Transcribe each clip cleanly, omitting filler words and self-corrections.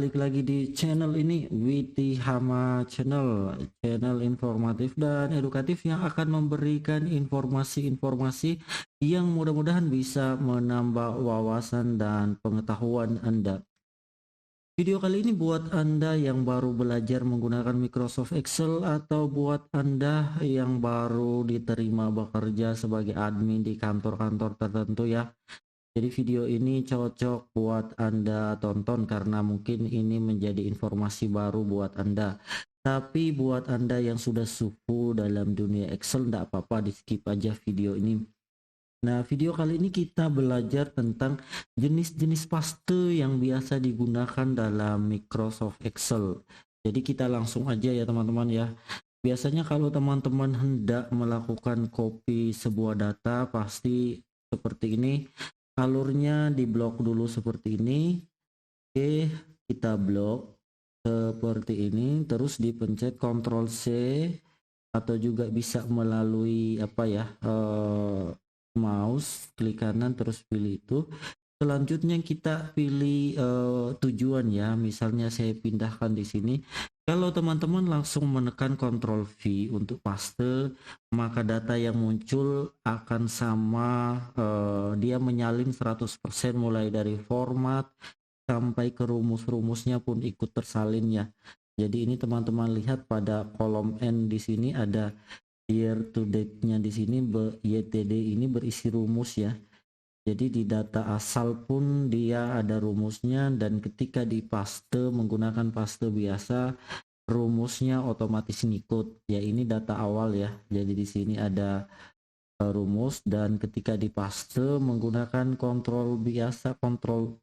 balik lagi di channel ini, Witi Hama Channel, channel informatif dan edukatif yang akan memberikan informasi-informasi yang mudah-mudahan bisa menambah wawasan dan pengetahuan Anda. Video kali ini buat Anda yang baru belajar menggunakan Microsoft Excel atau buat Anda yang baru diterima bekerja sebagai admin di kantor-kantor tertentu ya. Jadi video ini cocok buat Anda tonton karena mungkin ini menjadi informasi baru buat Anda. Tapi buat Anda yang sudah suhu dalam dunia Excel, tidak apa-apa, di skip aja video ini. Nah, video kali ini kita belajar tentang jenis-jenis paste yang biasa digunakan dalam Microsoft Excel. Jadi kita langsung aja ya teman-teman ya. Biasanya kalau teman-teman hendak melakukan copy sebuah data pasti seperti ini. Alurnya di blok dulu seperti ini. Oke, kita blok seperti ini, terus dipencet Ctrl C atau juga bisa melalui apa ya, mouse klik kanan terus pilih itu. Selanjutnya kita pilih tujuan ya, misalnya saya pindahkan di sini. Kalau teman-teman langsung menekan Ctrl V untuk paste, maka data yang muncul akan sama, dia menyalin 100% mulai dari format sampai ke rumus-rumusnya pun ikut tersalin ya. Jadi ini teman-teman lihat pada kolom N di sini ada year to date-nya di sini, YTD ini berisi rumus ya. Jadi di data asal pun dia ada rumusnya, dan ketika dipaste menggunakan paste biasa, rumusnya otomatis ngikut. Ya ini data awal ya. Jadi di sini ada rumus, dan ketika dipaste menggunakan kontrol biasa, kontrol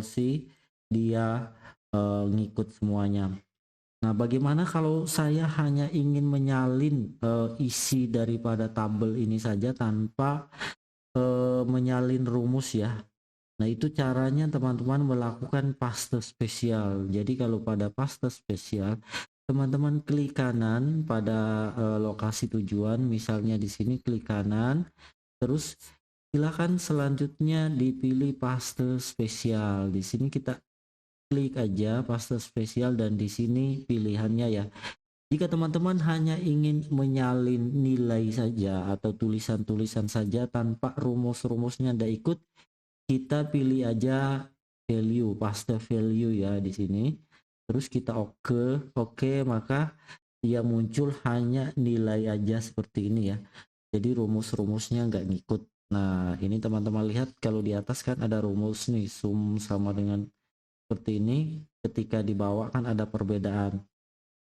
C, dia ngikut semuanya. Nah, bagaimana kalau saya hanya ingin menyalin isi daripada tabel ini saja tanpa menyalin rumus ya. Nah, itu caranya teman-teman melakukan paste spesial. Jadi kalau pada paste spesial, teman-teman klik kanan pada lokasi tujuan, misalnya di sini klik kanan, terus silakan selanjutnya dipilih paste spesial. Di sini kita klik aja paste spesial, dan di sini pilihannya ya. Jika teman-teman hanya ingin menyalin nilai saja atau tulisan-tulisan saja tanpa rumus-rumusnya tidak ikut, kita pilih aja value, paste value ya di sini. Terus kita oke, maka dia muncul hanya nilai aja seperti ini ya. Jadi rumus-rumusnya nggak ngikut. Nah, ini teman-teman lihat kalau di atas kan ada rumus nih, sum sama dengan seperti ini. Ketika dibawa kan ada perbedaan.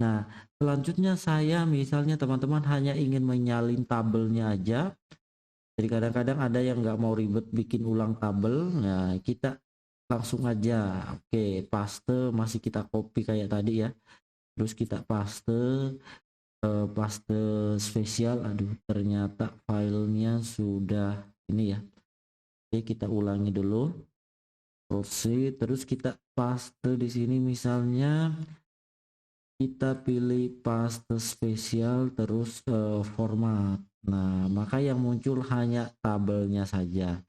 Nah, selanjutnya saya misalnya teman-teman hanya ingin menyalin tabelnya aja. Jadi kadang-kadang ada yang nggak mau ribet bikin ulang tabel. Nah, kita langsung aja, oke, paste, masih kita copy kayak tadi ya. Terus kita paste, paste spesial. Aduh, ternyata filenya sudah ini ya. Oke, kita ulangi dulu. Terus kita paste di sini, misalnya kita pilih paste spesial terus format. Nah, maka yang muncul hanya tabelnya saja.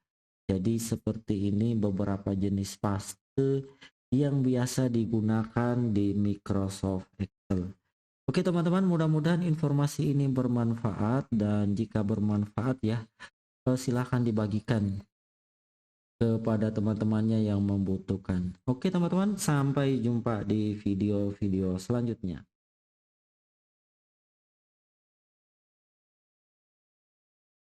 Jadi seperti ini beberapa jenis paste yang biasa digunakan di Microsoft Excel. Oke teman-teman, mudah-mudahan informasi ini bermanfaat, dan jika bermanfaat ya, silahkan dibagikan kepada teman-temannya yang membutuhkan. Oke teman-teman, sampai jumpa di video-video selanjutnya.